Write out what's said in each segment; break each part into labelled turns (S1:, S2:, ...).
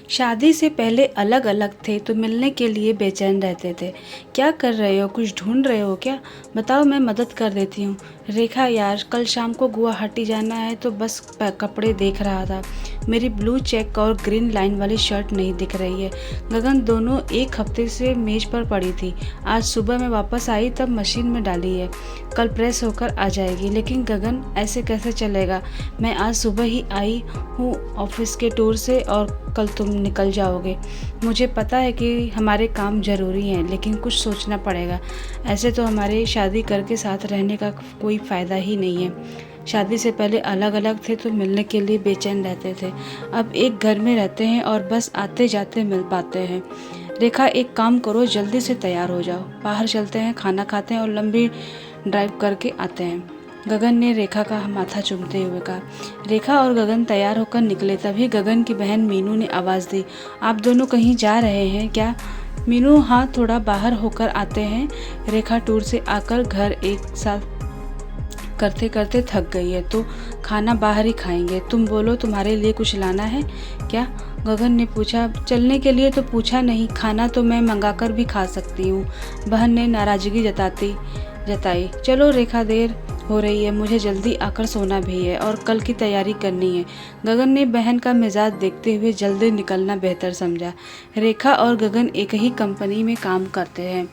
S1: शादी से पहले अलग अलग थे तो मिलने के लिए बेचैन रहते थे। क्या कर रहे हो, कुछ ढूंढ रहे हो क्या? बताओ, मैं मदद कर देती हूँ। रेखा यार, कल शाम को गुवाहाटी जाना है तो बस कपड़े देख रहा था। मेरी ब्लू चेक और ग्रीन लाइन वाली शर्ट नहीं दिख रही है। गगन, दोनों एक हफ्ते से मेज पर पड़ी थी। आज सुबह मैं वापस आई तब मशीन में डाली है। कल प्रेस होकर आ जाएगी। लेकिन गगन, ऐसे कैसे चलेगा? मैं आज सुबह ही आई हूँ ऑफिस के टूर से और कल तुम निकल जाओगे। मुझे पता है कि हमारे काम ज़रूरी हैं, लेकिन कुछ सोचना पड़ेगा। ऐसे तो हमारे शादी करके साथ रहने का कोई फ़ायदा ही नहीं है। शादी से पहले अलग अलग थे तो मिलने के लिए बेचैन रहते थे। अब एक घर में रहते हैं और बस आते जाते मिल पाते हैं। रेखा, एक काम करो, जल्दी से तैयार हो जाओ। बाहर चलते हैं, खाना खाते हैं और लंबी ड्राइव करके आते हैं। गगन ने रेखा का माथा चूमते हुए कहा। रेखा और गगन तैयार होकर निकले। तभी गगन की बहन मीनू ने आवाज़ दी, आप दोनों कहीं जा रहे हैं क्या? मीनू, हाँ, थोड़ा बाहर होकर आते हैं। रेखा टूर से आकर घर एक साथ करते करते थक गई है तो खाना बाहर ही खाएंगे। तुम बोलो, तुम्हारे लिए कुछ लाना है क्या? गगन ने पूछा। चलने के लिए तो पूछा नहीं, खाना तो मैं मंगाकर भी खा सकती हूँ, बहन ने नाराज़गी जताई। चलो रेखा, देर हो रही है, मुझे जल्दी आकर सोना भी है और कल की तैयारी करनी है। गगन ने बहन का मिजाज देखते हुए जल्दी निकलना बेहतर समझा। रेखा और गगन एक ही कंपनी में काम करते हैं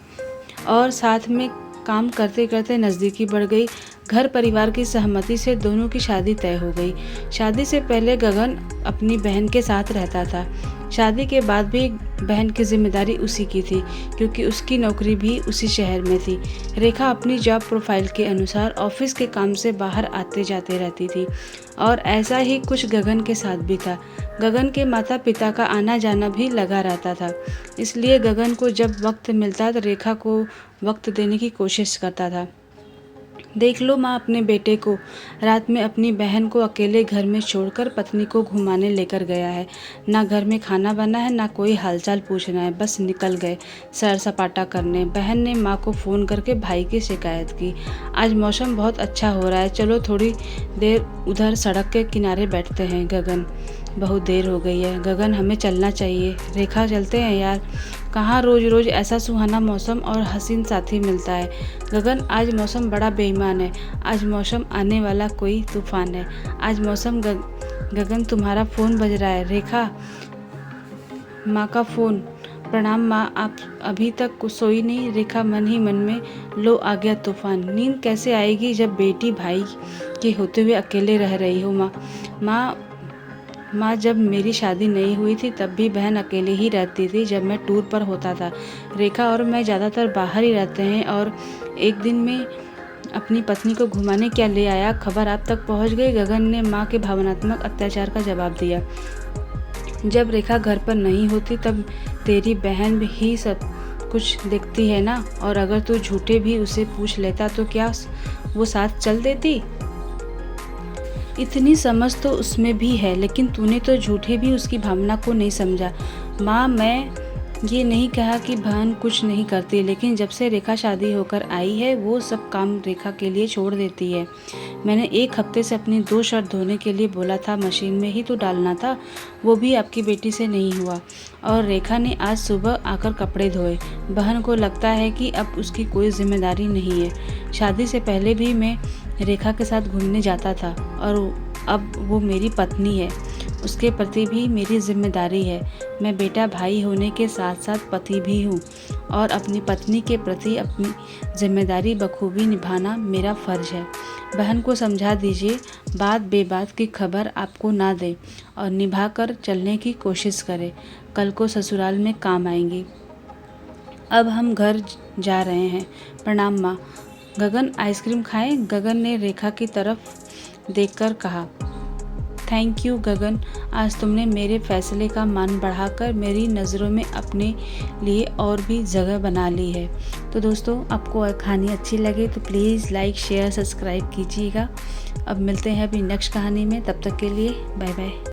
S1: और साथ में काम करते करते नज़दीकी बढ़ गई। घर परिवार की सहमति से दोनों की शादी तय हो गई। शादी से पहले गगन अपनी बहन के साथ रहता था। शादी के बाद भी बहन की जिम्मेदारी उसी की थी, क्योंकि उसकी नौकरी भी उसी शहर में थी। रेखा अपनी जॉब प्रोफाइल के अनुसार ऑफिस के काम से बाहर आते जाते रहती थी और ऐसा ही कुछ गगन के साथ भी था। गगन के माता पिता का आना जाना भी लगा रहता था, इसलिए गगन को जब वक्त मिलता तो रेखा को वक्त देने की कोशिश करता था। देख लो माँ, अपने बेटे को रात में अपनी बहन को अकेले घर में छोड़कर पत्नी को घुमाने लेकर गया है। ना घर में खाना बना है, ना कोई हालचाल पूछना है, बस निकल गए सैर सपाटा करने। बहन ने माँ को फ़ोन करके भाई की शिकायत की। आज मौसम बहुत अच्छा हो रहा है, चलो थोड़ी देर उधर सड़क के किनारे बैठते हैं। गगन, बहुत देर हो गई है। गगन, हमें चलना चाहिए। रेखा, चलते हैं यार, कहाँ रोज़ रोज़ ऐसा सुहाना मौसम और हसीन साथी मिलता है। गगन, आज मौसम बड़ा बेईमान है। आज मौसम आने वाला कोई तूफान है। आज मौसम गगन, तुम्हारा फ़ोन बज रहा है। रेखा, माँ का फ़ोन। प्रणाम माँ, आप अभी तक सोई नहीं? रेखा मन ही मन में, लो आ गया तूफान। नींद कैसे आएगी जब बेटी भाई के होते हुए अकेले रह रही हो? माँ, जब मेरी शादी नहीं हुई थी तब भी बहन अकेले ही रहती थी जब मैं टूर पर होता था। रेखा और मैं ज़्यादातर बाहर ही रहते हैं और एक दिन में अपनी पत्नी को घुमाने क्या ले आया, खबर आप तक पहुंच गई। गगन ने माँ के भावनात्मक अत्याचार का जवाब दिया। जब रेखा घर पर नहीं होती तब तेरी बहन ही सब कुछ देखती है ना, और अगर तू झूठे भी उसे पूछ लेता तो क्या वो साथ चल देती? इतनी समझ तो उसमें भी है, लेकिन तूने तो झूठे भी उसकी भावना को नहीं समझा। माँ, मैं ये नहीं कहा कि बहन कुछ नहीं करती, लेकिन जब से रेखा शादी होकर आई है वो सब काम रेखा के लिए छोड़ देती है। मैंने एक हफ्ते से अपनी 2 शर्ट धोने के लिए बोला था, मशीन में ही तो डालना था, वो भी आपकी बेटी से नहीं हुआ। और रेखा ने आज सुबह आकर कपड़े धोए। बहन को लगता है कि अब उसकी कोई जिम्मेदारी नहीं है। शादी से पहले भी मैं रेखा के साथ घूमने जाता था और अब वो मेरी पत्नी है, उसके प्रति भी मेरी जिम्मेदारी है। मैं बेटा भाई होने के साथ साथ पति भी हूँ और अपनी पत्नी के प्रति अपनी जिम्मेदारी बखूबी निभाना मेरा फ़र्ज है। बहन को समझा दीजिए, बात बेबात की खबर आपको ना दे और निभा कर चलने की कोशिश करे, कल को ससुराल में काम आएंगी। अब हम घर जा रहे हैं। प्रणाम माँ। गगन, आइसक्रीम खाएं? गगन ने रेखा की तरफ देखकर कहा। थैंक यू गगन, आज तुमने मेरे फैसले का मान बढ़ाकर मेरी नज़रों में अपने लिए और भी जगह बना ली है। तो दोस्तों, आपको कहानी अच्छी लगे तो प्लीज़ लाइक शेयर सब्सक्राइब कीजिएगा। अब मिलते हैं अभी नेक्स्ट कहानी में, तब तक के लिए बाय बाय।